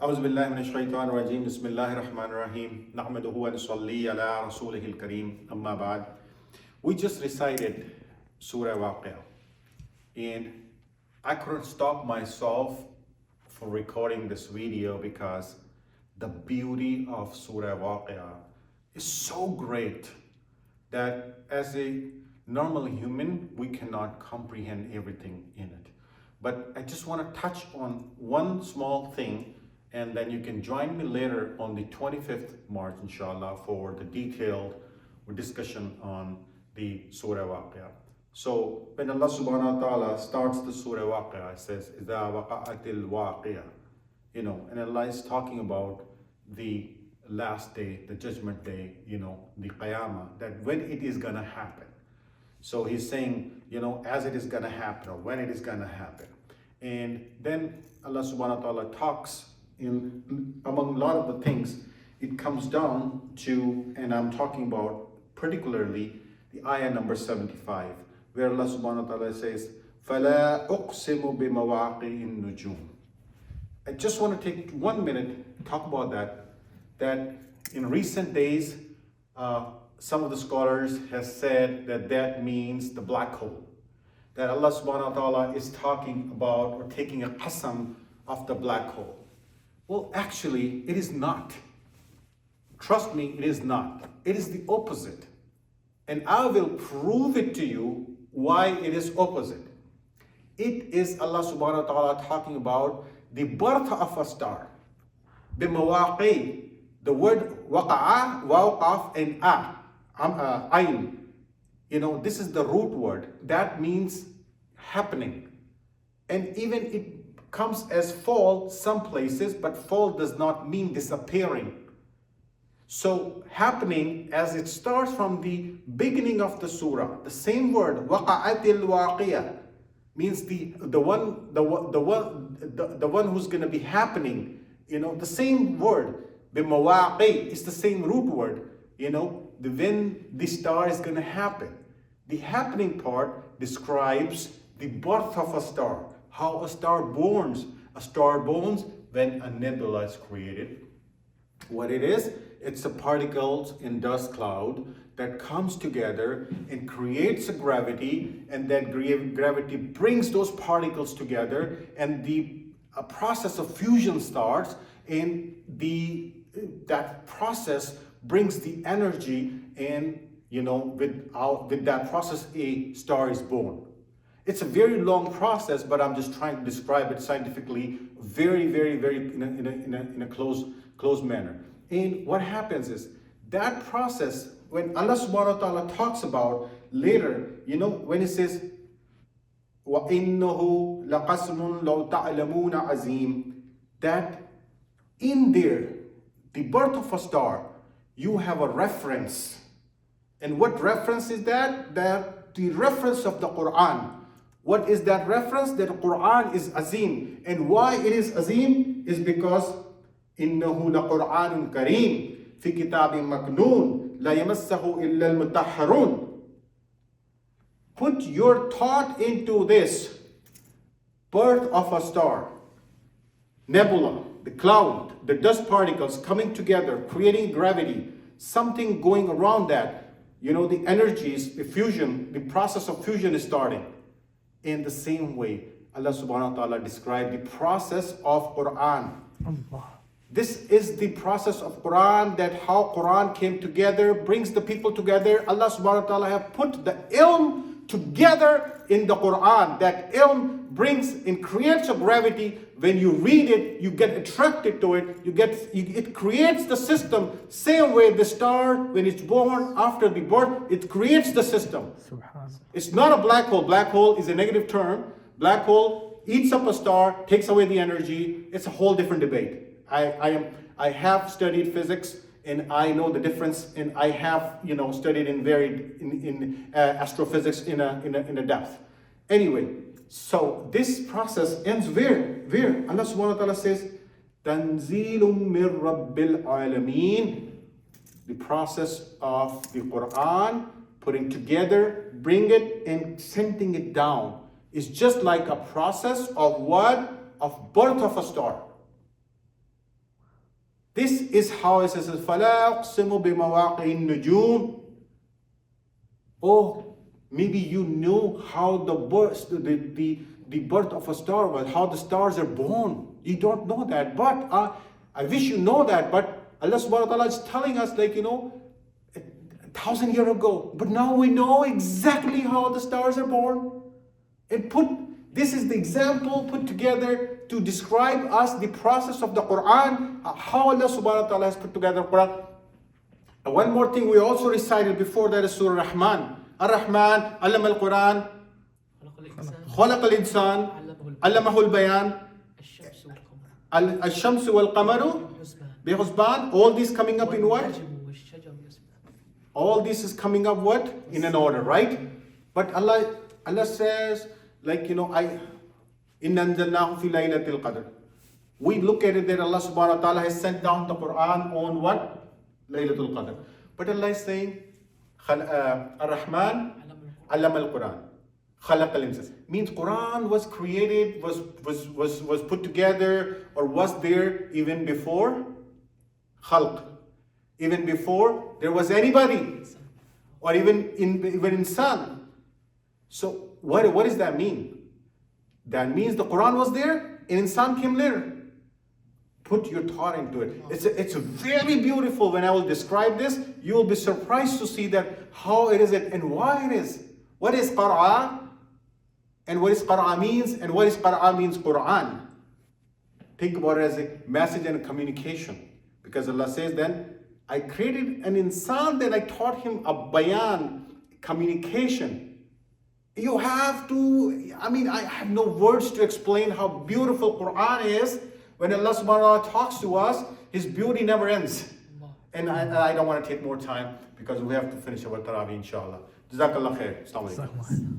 أعوذ بالله من الشيطان الرجيم بسم الله الرحمن الرحيم نحمده ونصلي على رسوله الكريم أما بعد. We just recited Surah Waqia, and I couldn't stop myself for recording this video because the beauty of Surah Waqia is so great that as a normal human we cannot comprehend everything in it. But I just want to touch on one small thing, and then you can join me later on the 25th March, inshallah, for the detailed discussion on the Surah Waqia. So when Allah subhanahu wa ta'ala starts the Surah Waqia, it says, إِذَا وَقَعَتِ الْوَاقِيَةِ, and Allah is talking about the last day, the judgment day, the Qiyamah, that when it is gonna happen. So he's saying, as it is gonna happen, or when it is gonna happen. And then Allah subhanahu wa ta'ala talks among a lot of the things, it comes down to, and I'm talking about particularly the ayah number 75, where Allah subhanahu wa ta'ala says, فَلَا أُقْسِمُ بِمَوَاقِعِ النُّجُومِ. I just want to take 1 minute to talk about that in recent days, some of the scholars have said that means the black hole. That Allah subhanahu wa ta'ala is talking about or taking a qasam of the black hole. Well, actually, it is not. Trust me, it is not. It is the opposite. And I will prove it to you why it is opposite. It is Allah subhanahu wa ta'ala talking about the birth of a star. Bimawaqi, the word waqa'a, waqaf, and ayn. This is the root word. That means happening. And even it comes as fall some places, but fall does not mean disappearing. So happening, as it starts from the beginning of the surah, the same word waqa'atil waqia means the one who's going to be happening. The same word bimawaqi is the same root word. When the star is going to happen. The happening part describes the birth of a star. How a star borns. A star borns when a nebula is created. What it is, it's a particles in dust cloud that comes together and creates a gravity, and that gravity brings those particles together, and a process of fusion starts, and that process brings the energy, and with that process a star is born. It's a very long process, but I'm just trying to describe it scientifically, very, very, very in a close manner. And what happens is that process, when Allah subhanahu wa ta'ala talks about later, when it says وَإِنَّهُ لَقَسْمٌ لَوْ تَعْلَمُونَ عَظِيمٌ, that in there, the birth of a star, you have a reference. And what reference is that? That the reference of the Quran. What is that reference? That the Quran is azim. And why it is azim is because إِنَّهُ لَقُرْآنٌ كَرِيمٌ فِي كِتَابٍ مَكْنُونٍ لَا يَمَسَّهُ إِلَّا الْمُطَهَّرُونَ. Put your thought into this birth of a star, nebula, the cloud, the dust particles coming together, creating gravity, something going around that. The energies, the fusion, the process of fusion is starting. In the same way, Allah subhanahu wa ta'ala described the process of Quran. This is the process of Quran, that how Quran came together, brings the people together. Allah subhanahu wa ta'ala have put the ilm together in the Quran. That ilm brings and creates a gravity. When you read it, you get attracted to it. It creates the system. Same way the star, when it's born, after the birth, it creates the system. It's not a black hole. Black hole is a negative term. Black hole eats up a star, takes away the energy. It's a whole different debate. I have studied physics, and I know the difference, and I have studied in astrophysics in a depth. Anyway, so this process ends where Allah subhanahu wa ta'ala says, Tanzilum mir Rabbil Alameen. The process of the Quran, putting together, bring it and sending it down, is just like a process of what? Of birth of a star. This is how it says, فَلَا أُقْسِمُ بِمَوَاقِعِ النُّجُومِ. Oh, maybe you know how the birth of a star was, how the stars are born. You don't know that, but I wish you know that. But Allah subhanahu wa ta'ala is telling us, like, 1,000 years ago. But now we know exactly how the stars are born. This is the example put together to describe us the process of the Quran, how Allah subhanahu wa ta'ala has put together the Quran. And one more thing we also recited before that is Surah Rahman. Ar-Rahman, Allama al-Quran, خلق الإنسان, علمه البيان, الشمس والقمر بحسبان. All these coming up in what? All this is coming up what? In an order, right? But Allah says, like, إِنَّ أَنزَلْنَاهُ فِي لَيْلَةِ الْقَدْرِ. We look at it that Allah subhanahu wa ta'ala has sent down the Quran on what? Laylatul Qadr. But Allah is saying, Ar-Rahman, Allama al-Quran, Khalaq al-Insan. Means Quran was created, was put together, or was there even before Khalq. Even before there was anybody, or even insan. So what does that mean? That means the Quran was there and insan came later. Put your thought into it. It's very beautiful. When I will describe this, you will be surprised to see that how it is and why it is. What is qara'a? And what is qara'a means? And what is qara'a means Quran? Think about it as a message and a communication. Because Allah says then, I created an insan, then I taught him a bayan, communication. You have to, I have no words to explain how beautiful Quran is. When Allah subhanahu wa ta'ala talks to us, His beauty never ends. And I don't want to take more time because we have to finish our Tarawih, inshallah. Jazakallah khair. Assalamu alaikum.